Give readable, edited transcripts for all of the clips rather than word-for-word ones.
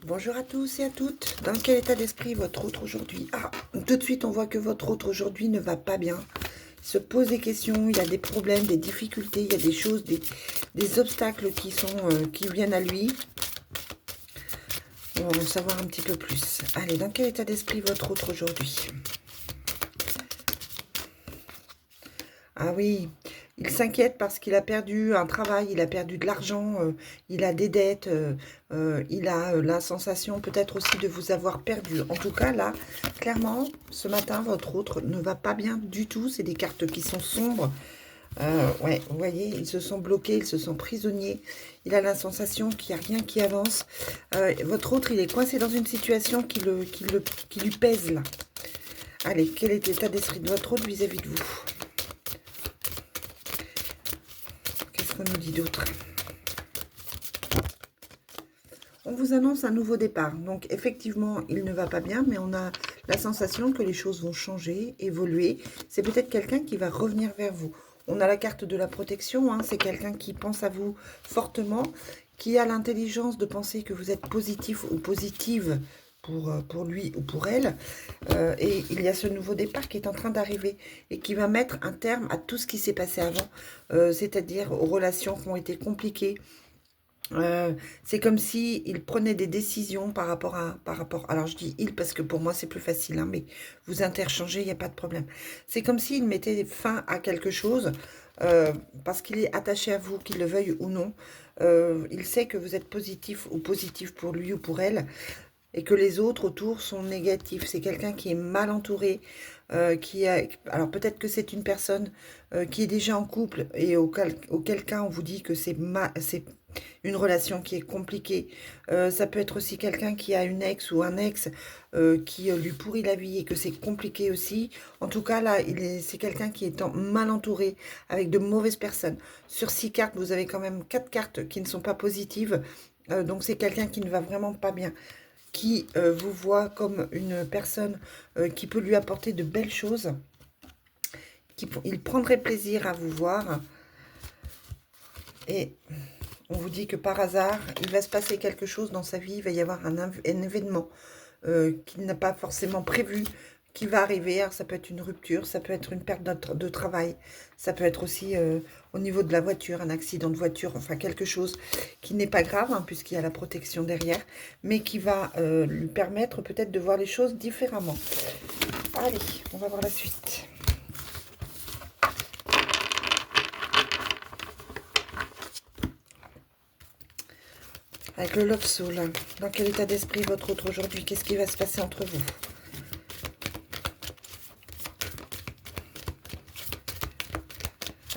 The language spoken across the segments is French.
Bonjour à tous et à toutes. Dans quel état d'esprit votre autre aujourd'hui? Ah, tout de suite, on voit que votre autre aujourd'hui ne va pas bien. Il se pose des questions, il y a des problèmes, des difficultés, il y a des choses, des obstacles qui viennent à lui. On va en savoir un petit peu plus. Allez, dans quel état d'esprit votre autre aujourd'hui? Ah oui, il s'inquiète parce qu'il a perdu un travail, il a perdu de l'argent, il a des dettes, il a la sensation peut-être aussi de vous avoir perdu. En tout cas, là, clairement, ce matin, votre autre ne va pas bien du tout. C'est des cartes qui sont sombres. Ouais, vous voyez, ils se sont bloqués, ils se sont prisonniers. Il a la sensation qu'il n'y a rien qui avance. Votre autre, il est coincé dans une situation qui lui pèse, là. Allez, quel est l'état d'esprit de votre autre vis-à-vis de vous? Qu'est-ce qu'on nous dit d'autre? On vous annonce un nouveau départ. Donc, effectivement, il ne va pas bien, mais on a la sensation que les choses vont changer, évoluer. C'est peut-être quelqu'un qui va revenir vers vous. On a la carte de la protection. Hein, c'est quelqu'un qui pense à vous fortement, qui a l'intelligence de penser que vous êtes positif ou positive pour lui ou pour elle. Et il y a ce nouveau départ qui est en train d'arriver et qui va mettre un terme à tout ce qui s'est passé avant, c'est-à-dire aux relations qui ont été compliquées. C'est comme si il prenait des décisions alors je dis il parce que pour moi c'est plus facile, hein, mais vous interchangez, il n'y a pas de problème. C'est comme s'il mettait fin à quelque chose, parce qu'il est attaché à vous, qu'il le veuille ou non. Il sait que vous êtes positif ou positif pour lui ou pour elle, et que les autres autour sont négatifs. C'est quelqu'un qui est mal entouré, alors peut-être que c'est une personne qui est déjà en couple, et auquel cas on vous dit que c'est une relation qui est compliquée. Ça peut être aussi quelqu'un qui a une ex ou un ex qui lui pourrit la vie et que c'est compliqué aussi. En tout cas, là, c'est quelqu'un qui est mal entouré, avec de mauvaises personnes. Sur 6 cartes, vous avez quand même 4 cartes qui ne sont pas positives. Donc c'est quelqu'un qui ne va vraiment pas bien, qui vous voit comme une personne qui peut lui apporter de belles choses, il prendrait plaisir à vous voir, et on vous dit que par hasard, il va se passer quelque chose dans sa vie, il va y avoir un événement qu'il n'a pas forcément prévu, qui va arriver. Alors, ça peut être une rupture, ça peut être une perte de travail, ça peut être aussi au niveau de la voiture, un accident de voiture, enfin quelque chose qui n'est pas grave, hein, puisqu'il y a la protection derrière, mais qui va lui permettre peut-être de voir les choses différemment. Allez, on va voir la suite. Avec le Love Soul, dans quel état d'esprit votre autre aujourd'hui? Qu'est-ce qui va se passer entre vous?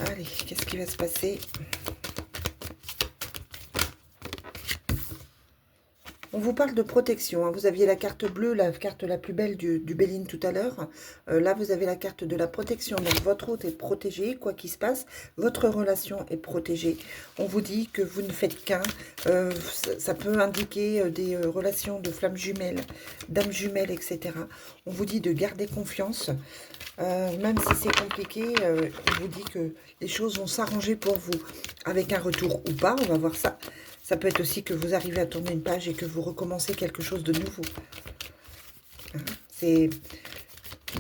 Allez, qu'est-ce qui va se passer? On vous parle de protection, hein. Vous aviez la carte bleue, la carte la plus belle du Béline tout à l'heure. Là, vous avez la carte de la protection. Donc, votre hôte est protégé, quoi qu'il se passe. Votre relation est protégée. On vous dit que vous ne faites qu'un. Ça peut indiquer des relations de flammes jumelles, d'âmes jumelles, etc. On vous dit de garder confiance. Même si c'est compliqué, on vous dit que les choses vont s'arranger pour vous. Avec un retour ou pas, on va voir ça. Ça peut être aussi que vous arrivez à tourner une page et que vous recommencez quelque chose de nouveau. Hein, il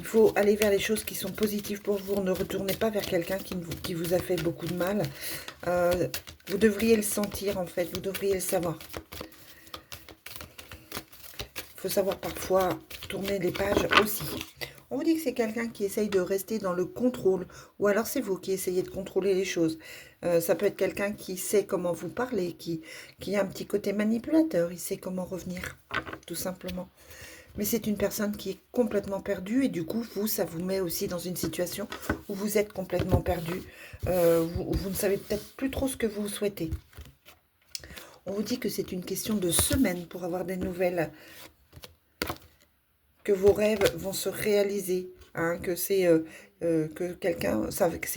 faut aller vers les choses qui sont positives pour vous. Ne retournez pas vers quelqu'un qui vous a fait beaucoup de mal. Vous devriez le sentir, en fait. Vous devriez le savoir. Il faut savoir parfois tourner les pages aussi. On vous dit que c'est quelqu'un qui essaye de rester dans le contrôle. Ou alors c'est vous qui essayez de contrôler les choses. Ça peut être quelqu'un qui sait comment vous parler, qui a un petit côté manipulateur. Il sait comment revenir, tout simplement. Mais c'est une personne qui est complètement perdue. Et du coup, vous, ça vous met aussi dans une situation où vous êtes complètement perdu. Vous ne savez peut-être plus trop ce que vous souhaitez. On vous dit que c'est une question de semaines pour avoir des nouvelles, que vos rêves vont se réaliser, hein, que c'est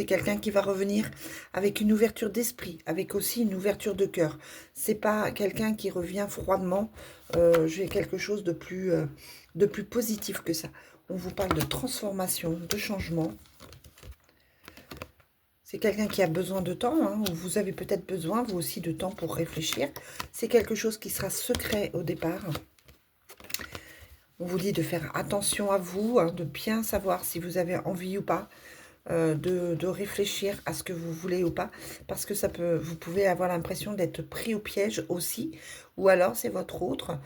quelqu'un qui va revenir avec une ouverture d'esprit, avec aussi une ouverture de cœur. C'est pas quelqu'un qui revient froidement. J'ai quelque chose de plus positif que ça. On vous parle de transformation, de changement. C'est quelqu'un qui a besoin de temps, hein, ou vous avez peut-être besoin, vous aussi, de temps pour réfléchir. C'est quelque chose qui sera secret au départ. On vous dit de faire attention à vous, hein, de bien savoir si vous avez envie ou pas, de réfléchir à ce que vous voulez ou pas, parce que vous pouvez avoir l'impression d'être pris au piège aussi, ou alors c'est votre autre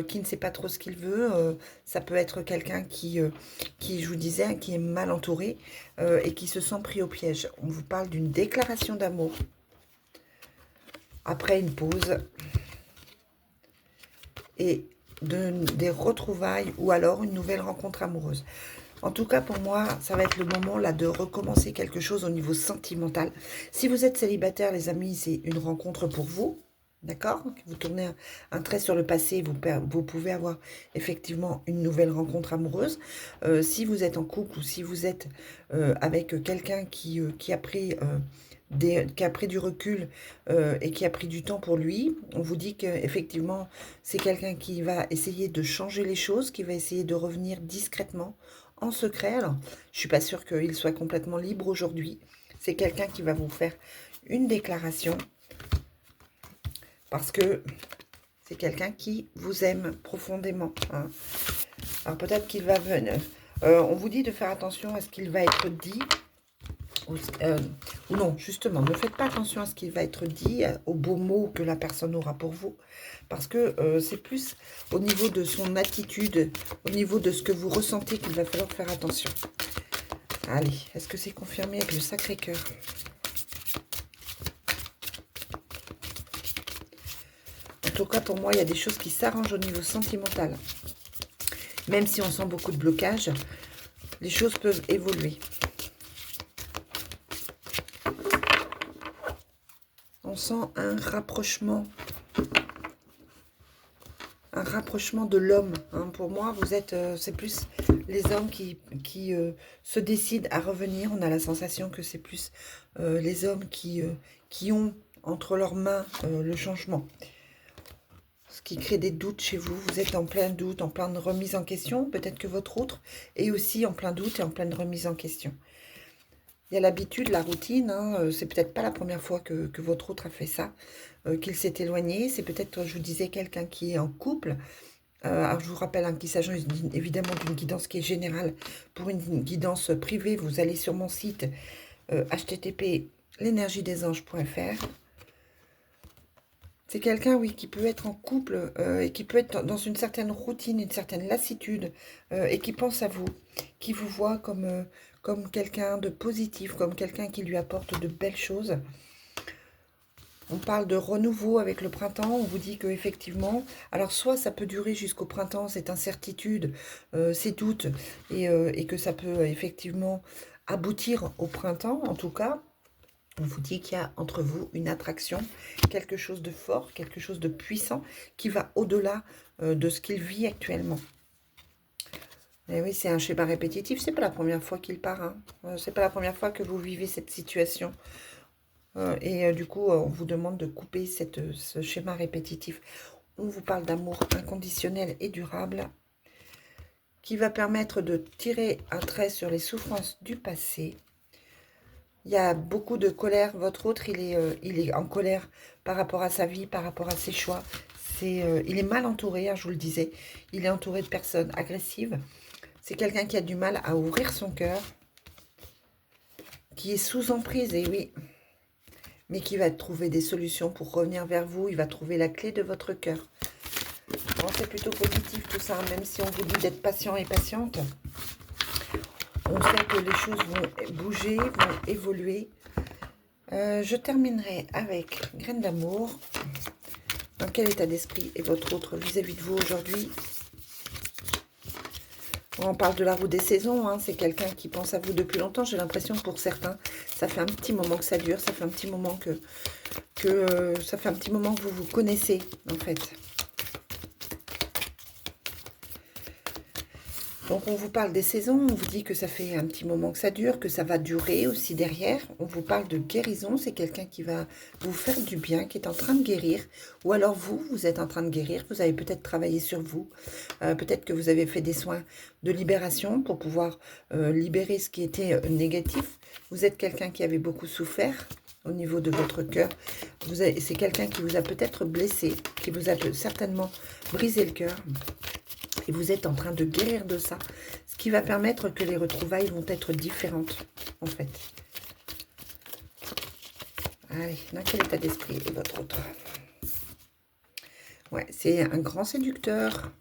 qui ne sait pas trop ce qu'il veut. Ça peut être quelqu'un qui, je vous disais, qui est mal entouré et qui se sent pris au piège. On vous parle d'une déclaration d'amour après une pause et des retrouvailles ou alors une nouvelle rencontre amoureuse. En tout cas, pour moi, ça va être le moment là de recommencer quelque chose au niveau sentimental. Si vous êtes célibataire, les amis, c'est une rencontre pour vous. D'accord? Vous tournez un trait sur le passé, vous pouvez avoir effectivement une nouvelle rencontre amoureuse. Si vous êtes en couple ou si vous êtes avec quelqu'un qui a pris... qui a pris du recul et qui a pris du temps pour lui, on vous dit qu'effectivement, c'est quelqu'un qui va essayer de changer les choses, qui va essayer de revenir discrètement, en secret. Alors, je ne suis pas sûre qu'il soit complètement libre aujourd'hui. C'est quelqu'un qui va vous faire une déclaration parce que c'est quelqu'un qui vous aime profondément. Hein. Alors, peut-être qu'il va venir... on vous dit de faire attention à ce qu'il va être dit. Ou non, justement, ne faites pas attention à ce qui va être dit, aux beaux mots que la personne aura pour vous, parce que c'est plus au niveau de son attitude, au niveau de ce que vous ressentez qu'il va falloir faire attention. Allez, est-ce que c'est confirmé avec le Sacré-Cœur? En tout cas, pour moi, il y a des choses qui s'arrangent au niveau sentimental. Même si on sent beaucoup de blocage, les choses peuvent évoluer. On sent un rapprochement de l'homme. Hein. Pour moi, vous êtes, c'est plus les hommes qui se décident à revenir. On a la sensation que c'est plus les hommes qui ont entre leurs mains le changement. Ce qui crée des doutes chez vous. Vous êtes en plein doute, en pleine remise en question. Peut-être que votre autre est aussi en plein doute et en pleine remise en question. Il y a l'habitude, la routine, hein, c'est peut-être pas la première fois que votre autre a fait ça, qu'il s'est éloigné. C'est peut-être, je vous disais, quelqu'un qui est en couple. Alors, je vous rappelle hein, qu'il s'agit évidemment d'une guidance qui est générale. Pour une guidance privée, vous allez sur mon site http://l'énergiedesAnges.fr. C'est quelqu'un, oui, qui peut être en couple et qui peut être dans une certaine routine, une certaine lassitude et qui pense à vous, qui vous voit comme quelqu'un de positif, comme quelqu'un qui lui apporte de belles choses. On parle de renouveau avec le printemps, on vous dit qu'effectivement, alors soit ça peut durer jusqu'au printemps, cette incertitude, ces doutes, et que ça peut effectivement aboutir au printemps, en tout cas. On vous dit qu'il y a entre vous une attraction, quelque chose de fort, quelque chose de puissant qui va au-delà de ce qu'il vit actuellement. Et oui, c'est un schéma répétitif, c'est pas la première fois qu'il part. Hein. C'est pas la première fois que vous vivez cette situation. Du coup, on vous demande de couper ce schéma répétitif. On vous parle d'amour inconditionnel et durable qui va permettre de tirer un trait sur les souffrances du passé. Il y a beaucoup de colère. Votre autre, il est en colère par rapport à sa vie, par rapport à ses choix. Il est mal entouré, hein, je vous le disais. Il est entouré de personnes agressives. C'est quelqu'un qui a du mal à ouvrir son cœur, qui est sous emprise, et oui, mais qui va trouver des solutions pour revenir vers vous. Il va trouver la clé de votre cœur. Bon, c'est plutôt positif tout ça, même si on vous dit d'être patient et patiente. On sait que les choses vont bouger, vont évoluer. Je terminerai avec Graine d'amour. Dans quel état d'esprit est votre autre vis-à-vis de vous aujourd'hui? On parle de la roue des saisons. Hein. C'est quelqu'un qui pense à vous depuis longtemps. J'ai l'impression que pour certains, ça fait un petit moment que ça dure. Ça fait un petit moment que vous vous connaissez, en fait. Donc, on vous parle des saisons, on vous dit que ça fait un petit moment que ça dure, que ça va durer aussi derrière. On vous parle de guérison, c'est quelqu'un qui va vous faire du bien, qui est en train de guérir. Ou alors vous êtes en train de guérir, vous avez peut-être travaillé sur vous. Peut-être que vous avez fait des soins de libération pour pouvoir libérer ce qui était négatif. Vous êtes quelqu'un qui avait beaucoup souffert au niveau de votre cœur. C'est quelqu'un qui vous a peut-être blessé, qui vous a certainement brisé le cœur. Et vous êtes en train de guérir de ça. Ce qui va permettre que les retrouvailles vont être différentes, en fait. Allez, dans quel état d'esprit est votre autre? Ouais, c'est un grand séducteur.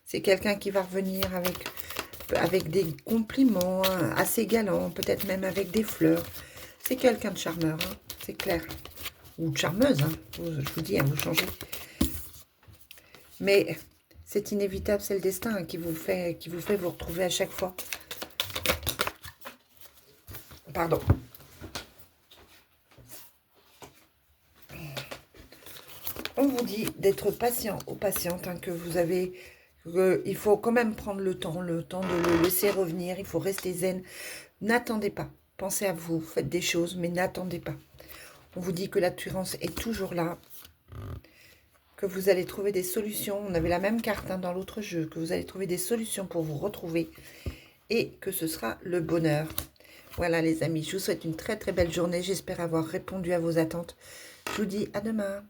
C'est quelqu'un qui va revenir avec des compliments assez galants, peut-être même avec des fleurs. C'est quelqu'un de charmeur, hein, c'est clair. Ou de charmeuse, hein, je vous dis, hein, vous changez. Mais c'est inévitable, c'est le destin hein, qui vous fait vous retrouver à chaque fois. Pardon. On vous dit d'être patient ou patiente, hein, que vous avez... il faut quand même prendre le temps de le laisser revenir. Il faut rester zen. N'attendez pas. Pensez à vous, faites des choses, mais n'attendez pas. On vous dit que l'assurance est toujours là, que vous allez trouver des solutions. On avait la même carte hein, dans l'autre jeu, que vous allez trouver des solutions pour vous retrouver et que ce sera le bonheur. Voilà les amis, je vous souhaite une très très belle journée. J'espère avoir répondu à vos attentes. Je vous dis à demain.